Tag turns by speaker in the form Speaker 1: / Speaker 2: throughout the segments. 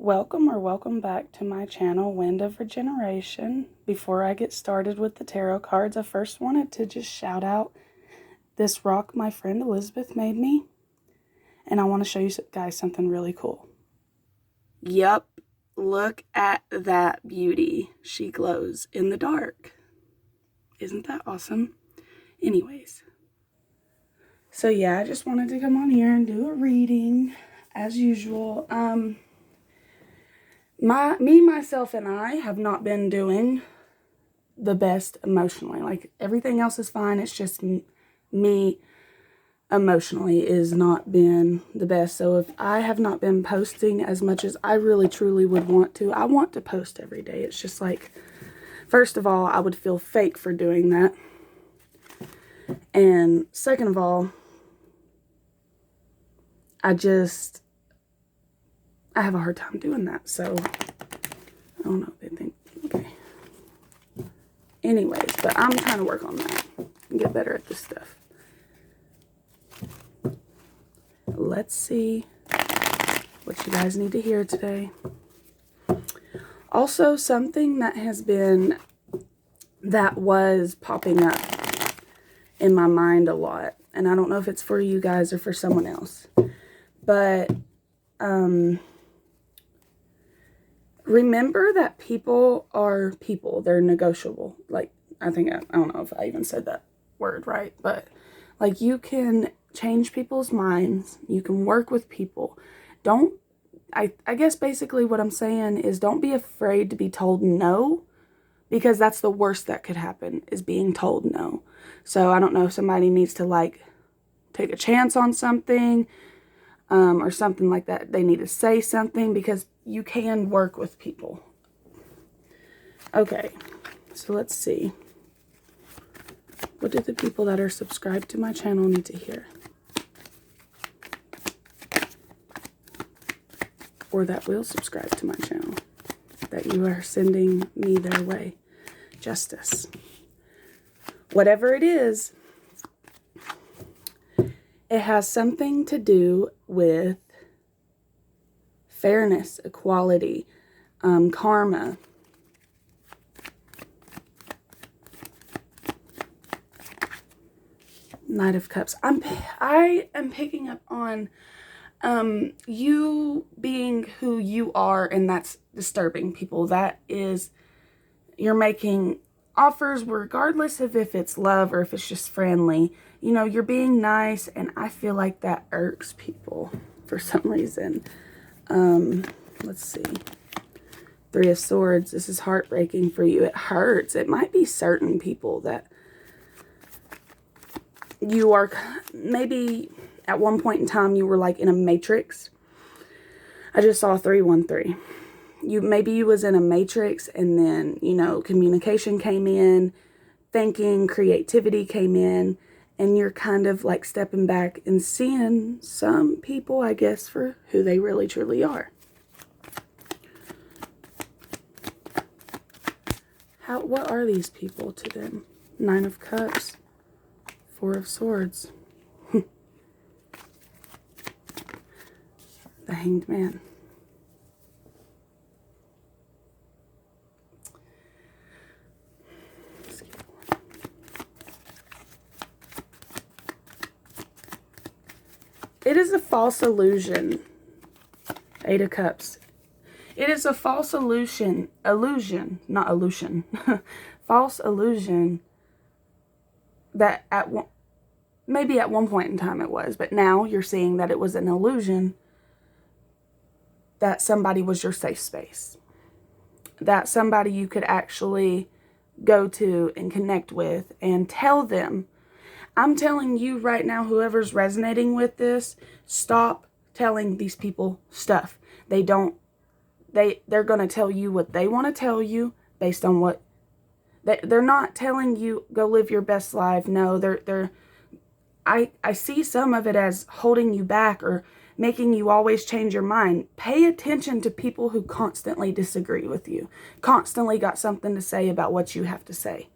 Speaker 1: Welcome back to my channel, Wind of Regeneration. Before I get started with the tarot cards, I first wanted to just shout out this rock my friend Elizabeth made me. And I want to show you guys something really cool. Yup, look at that beauty. She glows in the dark. Isn't that awesome? Anyways. So yeah, I just wanted to come on here and do a reading as usual. Myself, and I have not been doing the best emotionally. Like, everything else is fine. It's just me emotionally is not been the best. So if I have not been posting as much as I really truly would want to, I want to post every day. It's just like, first of all, I would feel fake for doing that. And second of all, I have a hard time doing that. So I don't know. They think, okay. Anyways, but I'm trying to work on that and get better at this stuff. Let's see what you guys need to hear today. Also, something that was popping up in my mind a lot, and I don't know if it's for you guys or for someone else, but remember that people are people. They're negotiable. Like, I don't know if I even said that word right, but like, you can change people's minds. You can work with people. I guess basically what I'm saying is, don't be afraid to be told no, because that's the worst that could happen, is being told no. So I don't know if somebody needs to like take a chance on something, or something like that. They need to say something, because you can work with people. Okay, so let's see. What do the people that are subscribed to my channel need to hear? Or that will subscribe to my channel, that you are sending me their way. Justice. Whatever it is, it has something to do with fairness, equality, karma. Knight of Cups. I am picking up on you being who you are, and that's disturbing people. That is, you're making offers regardless of if it's love or if it's just friendly. You know, you're being nice, and I feel like that irks people for some reason. Let's see. Three of Swords. This is heartbreaking for you. It hurts. It might be certain people that you are, maybe at one point in time you were like in a matrix. I just saw 313. Maybe you was in a matrix, and then, you know, communication came in, thinking, creativity came in, and you're kind of like stepping back and seeing some people, I guess, for who they really truly are. What are these people to them? Nine of Cups, Four of Swords, the Hanged Man. It is a false illusion. Eight of Cups. It is a false illusion, not illusion, false illusion that maybe at one point in time it was, but now you're seeing that it was an illusion, that somebody was your safe space, that somebody you could actually go to and connect with and tell them. I'm telling you right now, whoever's resonating with this, stop telling these people stuff. They're going to tell you what they want to tell you based on what they're not telling you. Go live your best life. No, I see some of it as holding you back or making you always change your mind. Pay attention to people who constantly disagree with you, constantly got something to say about what you have to say.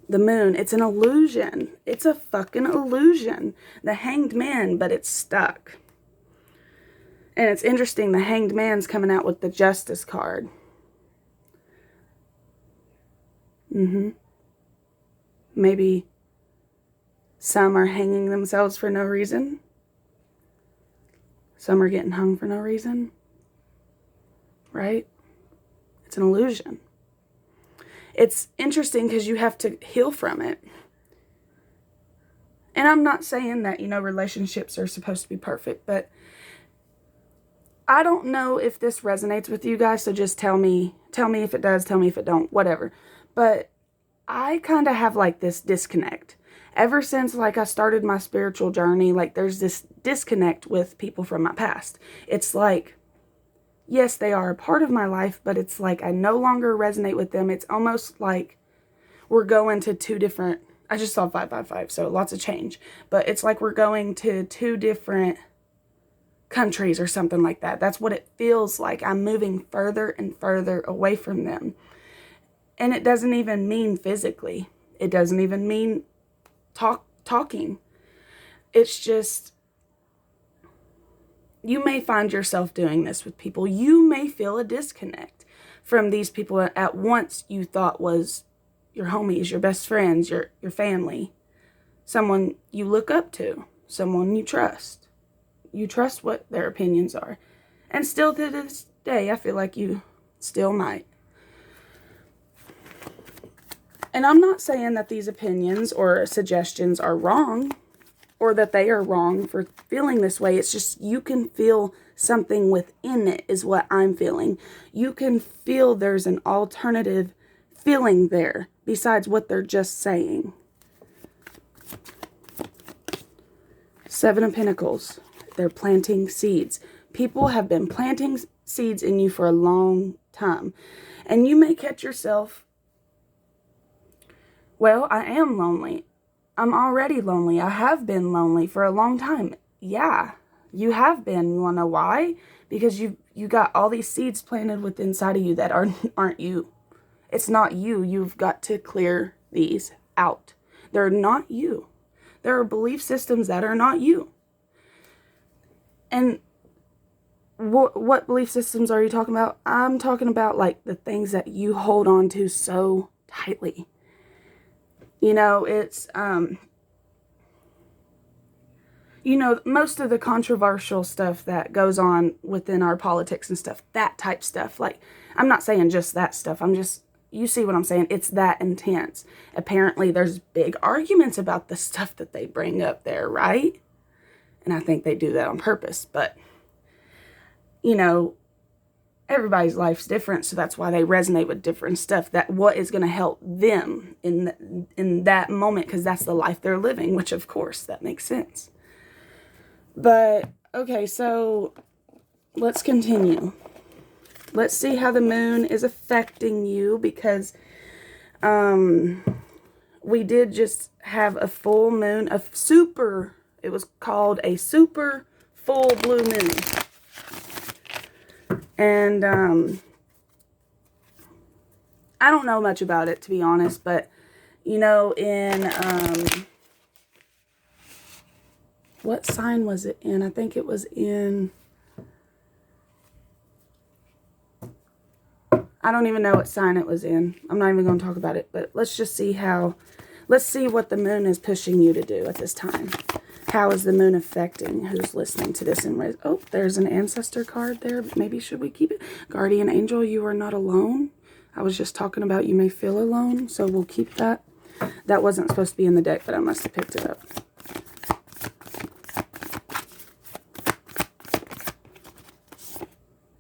Speaker 1: The moon, it's an illusion. It's a fucking illusion. The Hanged Man, but it's stuck. And it's interesting, the Hanged Man's coming out with the Justice card. Maybe some are hanging themselves for no reason. Some are getting hung for no reason. Right? It's an illusion. It's interesting because you have to heal from it. And I'm not saying that, relationships are supposed to be perfect, but I don't know if this resonates with you guys, so just tell me if it does, tell me if it don't, whatever. But I kind of have like this disconnect. Ever since like I started my spiritual journey, like there's this disconnect with people from my past. It's like, yes, they are a part of my life, but it's like I no longer resonate with them. It's almost like we're going to two different, I just saw 555, so lots of change. But it's like we're going to two different countries or something like that. That's what it feels like. I'm moving further and further away from them. And it doesn't even mean physically. It doesn't even mean talking. It's just, you may find yourself doing this with people. You may feel a disconnect from these people at once you thought was your homies, your best friends, your family, someone you look up to, someone you trust. You trust what their opinions are. And still to this day, I feel like you still might. And I'm not saying that these opinions or suggestions are wrong or that they are wrong for feeling this way. It's just you can feel something within it is what I'm feeling. You can feel there's an alternative feeling there besides what they're just saying. Seven of Pentacles. They're planting seeds. People have been planting seeds in you for a long time. And you may catch yourself, well, I am lonely. I'm already lonely. I have been lonely for a long time. Yeah, you have been. You want to know why? Because you got all these seeds planted within inside of you that aren't you. It's not you. You've got to clear these out. They're not you. There are belief systems that are not you. And what belief systems are you talking about? I'm talking about like the things that you hold on to so tightly. It's, most of the controversial stuff that goes on within our politics and stuff, that type stuff. Like, I'm not saying just that stuff. You see what I'm saying? It's that intense. Apparently, there's big arguments about the stuff that they bring up there, right? And I think they do that on purpose. But, everybody's life's different, so that's why they resonate with different stuff. That what is going to help them in that moment, because that's the life they're living, which of course that makes sense. But okay, so let's continue. Let's see how the moon is affecting you, because we did just have a full moon, it was called a super full blue moon. And I don't know much about it, to be honest, but in what sign was it in? I think it was in, I don't even know what sign it was in. I'm not even going to talk about it, but let's just see let's see what the moon is pushing you to do at this time. How is the moon affecting who's listening to this? Oh, there's an ancestor card there. Maybe should we keep it? Guardian angel, you are not alone. I was just talking about you may feel alone, so we'll keep that. That wasn't supposed to be in the deck, but I must have picked it up.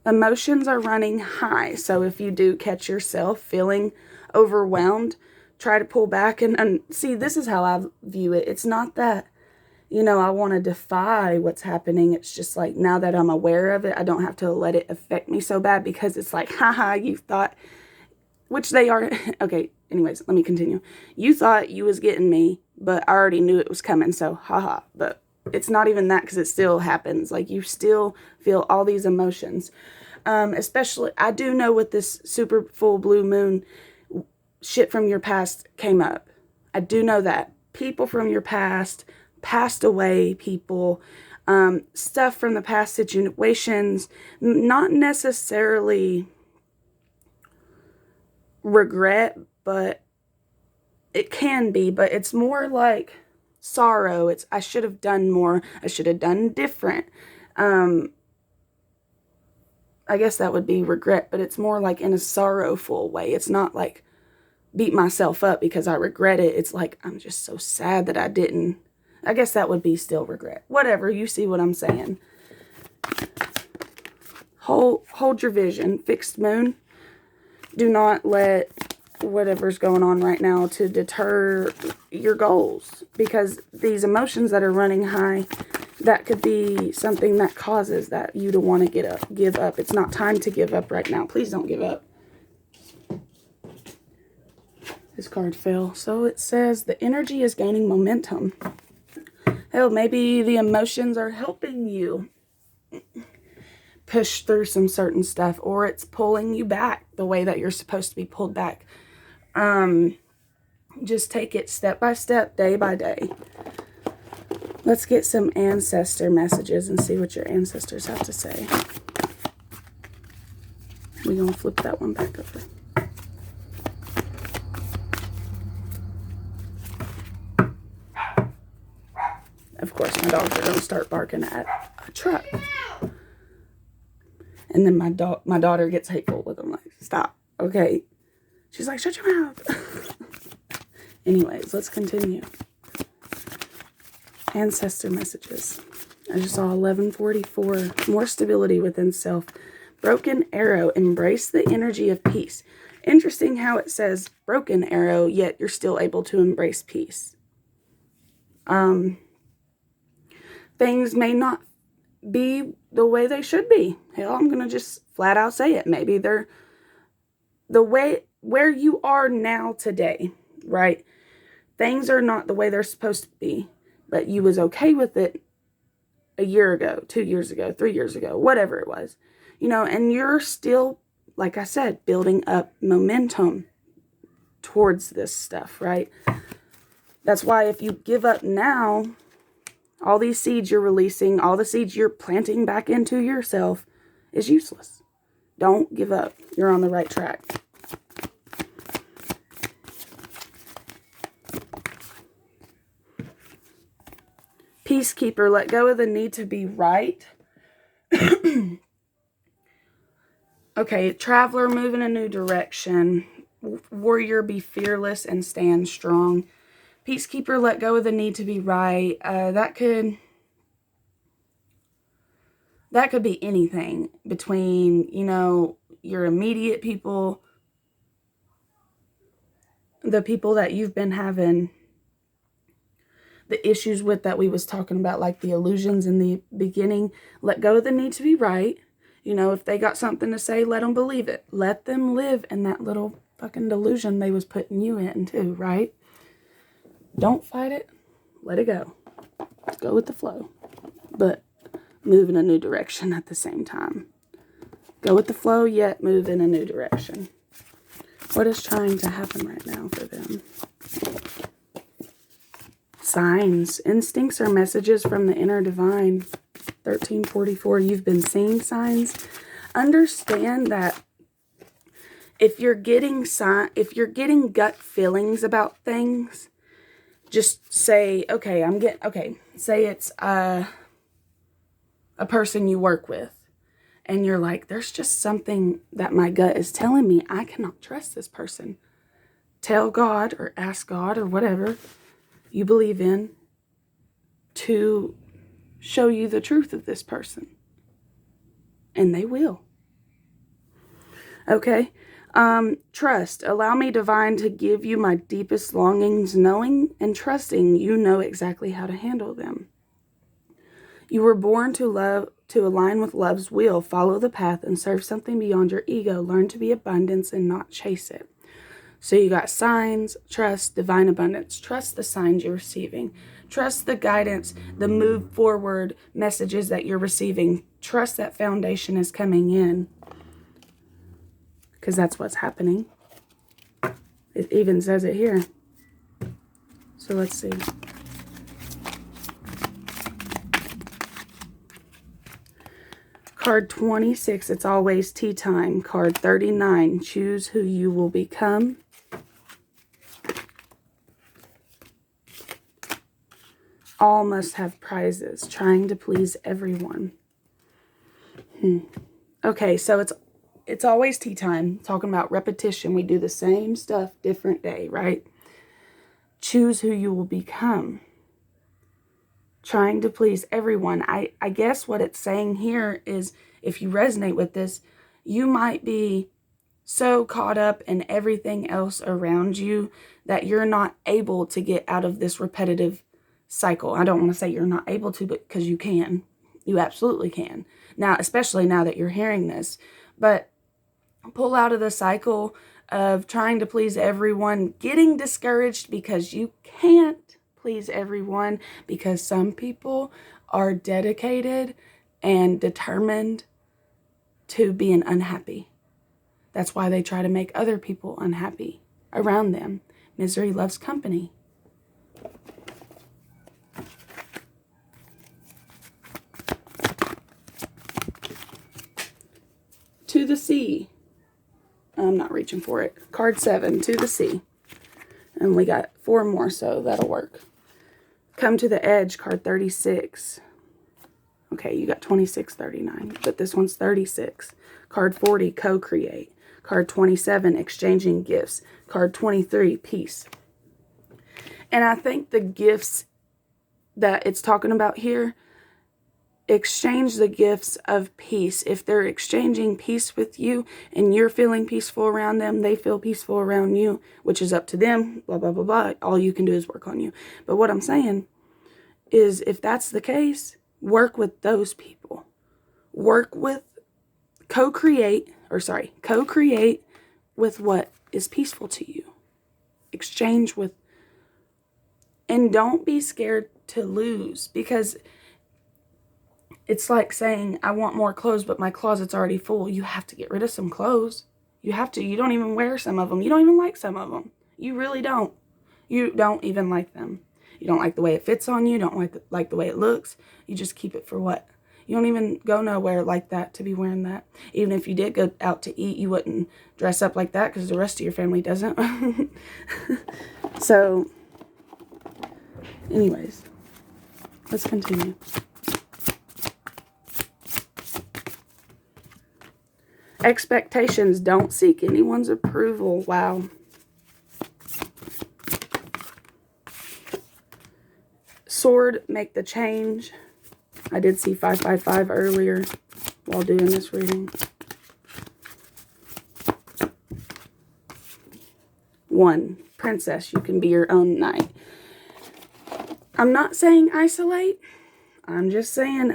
Speaker 1: Emotions are running high, so if you do catch yourself feeling overwhelmed, try to pull back and see, this is how I view it. It's not that, I want to defy what's happening. It's just like, now that I'm aware of it, I don't have to let it affect me so bad, because it's like, haha, you thought, which they are. Okay, anyways, let me continue. You thought you was getting me, but I already knew it was coming, so haha. But it's not even that, because it still happens. Like, you still feel all these emotions. Especially, I do know with this super full blue moon, shit from your past came up. I do know that. People from your past, passed away people, stuff from the past situations, not necessarily regret, but it can be, but it's more like sorrow. It's, I should have done more. I should have done different. I guess that would be regret, but it's more like in a sorrowful way. It's not like beat myself up because I regret it. It's like, I'm just so sad that I didn't. I guess that would be still regret. Whatever, you see what I'm saying. Hold your vision. Fixed moon. Do not let whatever's going on right now to deter your goals, because these emotions that are running high, that could be something that causes that you to want to give up. It's not time to give up right now. Please don't give up. This card fell. So it says the energy is gaining momentum. Hell, maybe the emotions are helping you push through some certain stuff, or it's pulling you back the way that you're supposed to be pulled back. Just take it step by step, day by day. Let's get some ancestor messages and see what your ancestors have to say. We're going to flip that one back over. Of course, my dogs are going to start barking at a truck. And then my daughter gets hateful with them. Like, stop. Okay. She's like, shut your mouth. Anyways, let's continue. Ancestor messages. I just saw 1144. More stability within self. Broken arrow. Embrace the energy of peace. Interesting how it says broken arrow, yet you're still able to embrace peace. Things may not be the way they should be. Hell, I'm going to just flat out say it. Maybe they're the way where you are now today, right? Things are not the way they're supposed to be, but you was okay with it a year ago, 2 years ago, 3 years ago, whatever it was, and you're still, like I said, building up momentum towards this stuff, right? That's why if you give up now, all these seeds you're releasing, all the seeds you're planting back into yourself is useless. Don't give up. You're on the right track. Peacekeeper, let go of the need to be right. Okay, traveler, move in a new direction. Warrior, be fearless and stand strong. Peacekeeper, let go of the need to be right. That could be anything between, your immediate people, the people that you've been having the issues with that we was talking about, like the illusions in the beginning. Let go of the need to be right. If they got something to say, let them believe it. Let them live in that little fucking delusion they was putting you in too, right? Don't fight it. Let it go. Go with the flow. But move in a new direction at the same time. Go with the flow, yet move in a new direction. What is trying to happen right now for them? Signs. Instincts are messages from the inner divine. 1344. You've been seeing signs. Understand that if you're getting gut feelings about things, just say, okay, say it's a person you work with, and you're like, there's just something that my gut is telling me I cannot trust this person. Tell God or ask God or whatever you believe in to show you the truth of this person. And they will. Okay. Trust. Allow me, divine, to give you my deepest longings, knowing and trusting you know exactly how to handle them. You were born to love, to align with love's will. Follow the path and serve something beyond your ego. Learn to be abundance and not chase it. So you got signs, trust, divine abundance. Trust the signs you're receiving. Trust the guidance, the move forward messages that you're receiving. Trust that foundation is coming in. Because that's what's happening. It even says it here. So let's see. Card 26, it's always tea time. Card 39, choose who you will become. All must have prizes, trying to please everyone. Okay, so it's always tea time, talking about repetition. We do the same stuff, different day, right? Choose who you will become. Trying to please everyone. I guess what it's saying here is, if you resonate with this, you might be so caught up in everything else around you that you're not able to get out of this repetitive cycle. I don't want to say you're not able to, but because you can. You absolutely can. Now, especially now that you're hearing this. But pull out of the cycle of trying to please everyone, getting discouraged because you can't please everyone, because some people are dedicated and determined to being unhappy. That's why they try to make other people unhappy around them. Misery loves company. To the sea. I'm not reaching for it. Card 7, to the sea. And we got 4 more, so that'll work. Come to the edge, card 36. Okay, you got 26, 39, but this one's 36. Card 40, co-create. Card 27, exchanging gifts. Card 23, peace. And I think the gifts that it's talking about here, exchange the gifts of peace. If they're exchanging peace with you and you're feeling peaceful around them, they feel peaceful around you, which is up to them, blah, blah, blah, blah. All you can do is work on you. But what I'm saying is, if that's the case, work with those people. Work with, co-create with what is peaceful to you. Exchange with, and don't be scared to lose, because it's like saying, I want more clothes, but my closet's already full. You have to get rid of some clothes. You have to. You don't even wear some of them. You don't even like some of them. You really don't. You don't even like them. You don't like the way it fits on you. You don't like the way it looks. You just keep it for what? You don't even go nowhere like that to be wearing that. Even if you did go out to eat, you wouldn't dress up like that because the rest of your family doesn't. So, anyways, let's continue. Expectations, don't seek anyone's approval. Wow. Sword, make the change. I did see 555 earlier while doing this reading. 1, princess, you can be your own knight. I'm not saying isolate. I'm just saying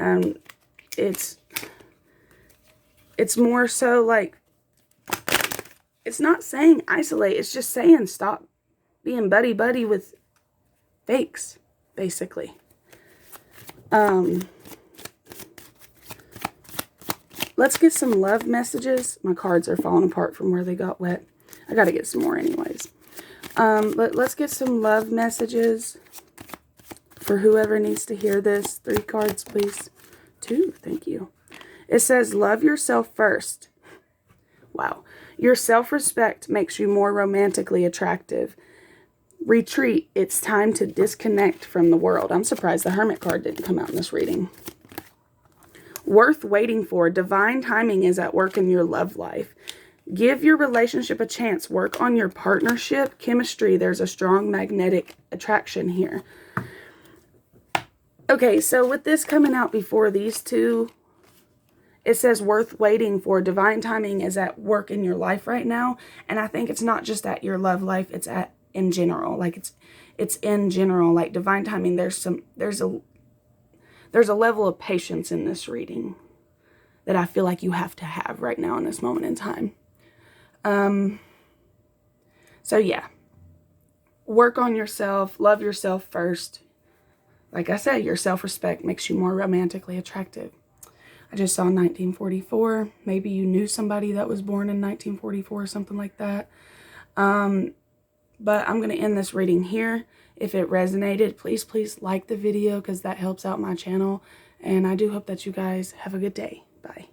Speaker 1: it's more so like, it's not saying isolate. It's just saying stop being buddy-buddy with fakes, basically. Let's get some love messages. My cards are falling apart from where they got wet. I got to get some more anyways. Let's get some love messages for whoever needs to hear this. 3 cards, please. 2, thank you. It says, love yourself first. Wow. Your self-respect makes you more romantically attractive. Retreat. It's time to disconnect from the world. I'm surprised the Hermit card didn't come out in this reading. Worth waiting for. Divine timing is at work in your love life. Give your relationship a chance. Work on your partnership. Chemistry. There's a strong magnetic attraction here. Okay, so with this coming out before these 2, it says worth waiting for. Divine timing is at work in your life right now. And I think it's not just at your love life. It's at in general. Like it's in general. Like divine timing. There's a level of patience in this reading that I feel like you have to have right now in this moment in time. So yeah. Work on yourself. Love yourself first. Like I said, your self-respect makes you more romantically attractive. I just saw 1944. Maybe you knew somebody that was born in 1944 or something like that. But I'm going to end this reading here. If it resonated, please, please like the video because that helps out my channel. And I do hope that you guys have a good day. Bye.